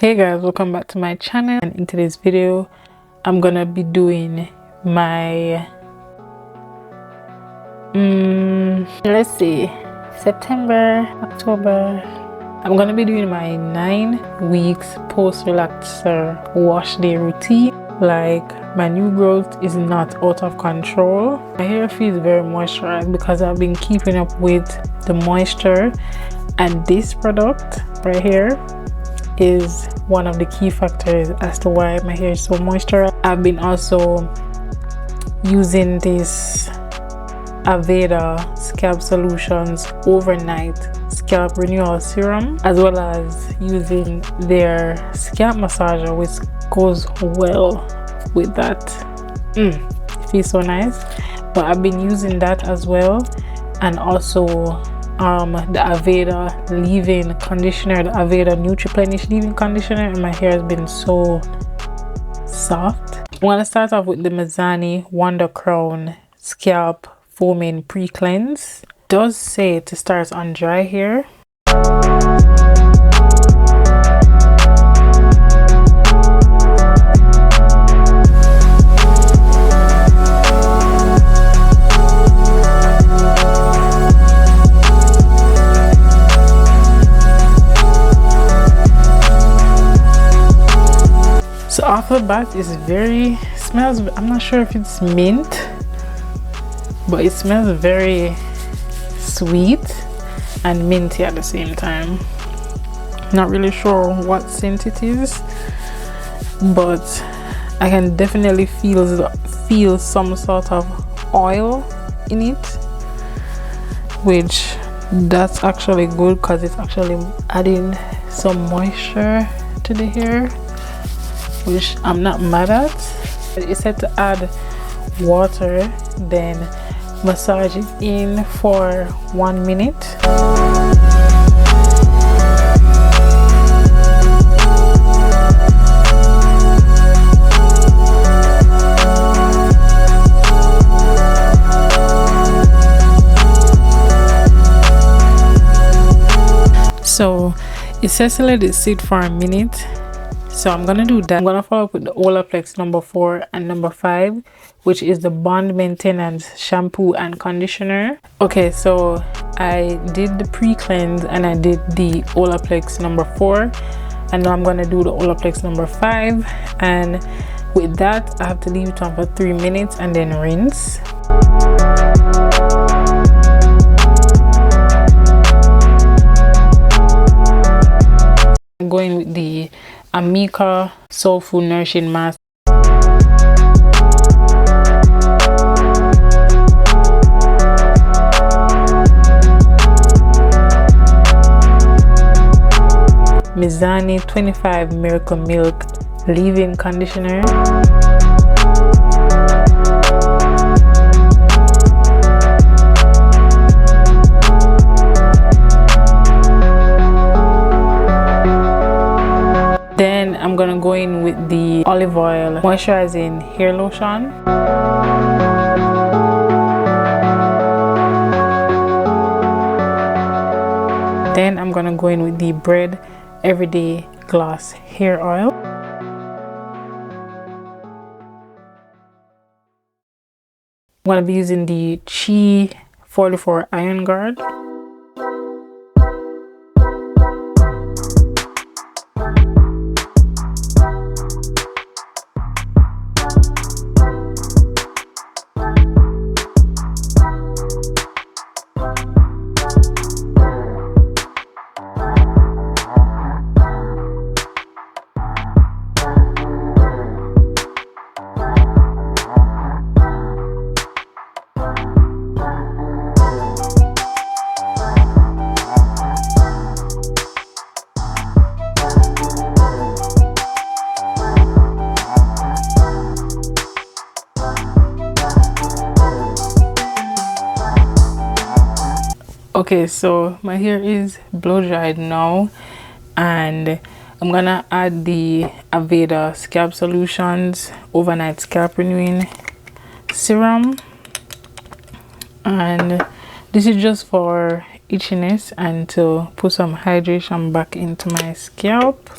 Hey guys, welcome back to my channel, and in today's video I'm gonna be doing my let's see, September, October. I'm gonna be doing my 9 weeks post relaxer wash day routine. Like, my new growth is not out of control. My hair feels very moisturized because I've been keeping up with the moisture, and this product right here is one of the key factors as to why my hair is so moisturized. I've been also using this Aveda Scalp Solutions overnight scalp renewal serum, as well as using their scalp massager, which goes well with that. It feels so nice. But I've been using that as well, and also the Aveda leave-in conditioner, the Aveda Nutriplenish leave-in conditioner, and my hair has been so soft. I'm gonna start off with the Mizani Wonder Crown Scalp Foaming Pre-Cleanse. It does say to start on dry hair. So off the bat, it's very smells, I'm not sure if it's mint, but it smells very sweet and minty at the same time. Not really sure what scent it is, but I can definitely feel some sort of oil in it, which that's actually good because it's actually adding some moisture to the hair, which I'm not mad at. It said to add water, then massage it in for 1 minute. So it says to let it sit for a minute. So I'm gonna do that. I'm gonna follow up with the Olaplex number 4 and number 5, which is the Bond Maintenance shampoo and conditioner. Okay, so I did the pre-cleanse and I did the Olaplex number 4, and now I'm gonna do the Olaplex number 5, and with that I have to leave it on for 3 minutes and then rinse. I'm going with the Amika Soul Food Nourishing Mask. Mizani 25 Miracle Milk Leave-In Conditioner. Then I'm gonna go in with the olive oil moisturizing hair lotion. Then I'm gonna go in with the Bread Everyday Gloss hair oil. I'm gonna be using the Chi 44 Iron Guard. Okay, so my hair is blow dried now, and I'm gonna add the Aveda Scalp Solutions Overnight Scalp Renewing Serum, and this is just for itchiness and to put some hydration back into my scalp.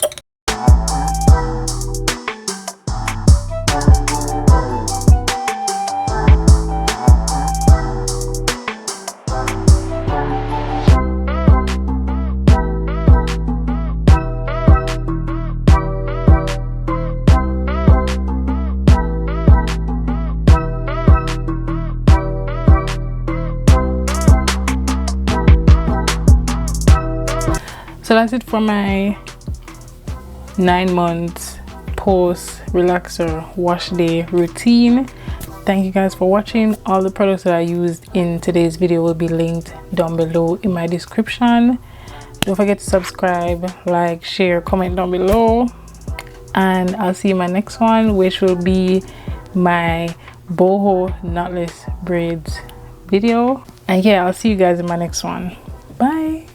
So that's it for my 9 months post relaxer wash day routine. Thank you guys for watching. All the products that I used in today's video will be linked down below in my description. Don't forget to subscribe, like, share, comment down below, and I'll see you in my next one, which will be my boho knotless braids video. And yeah, I'll see you guys in my next one. Bye.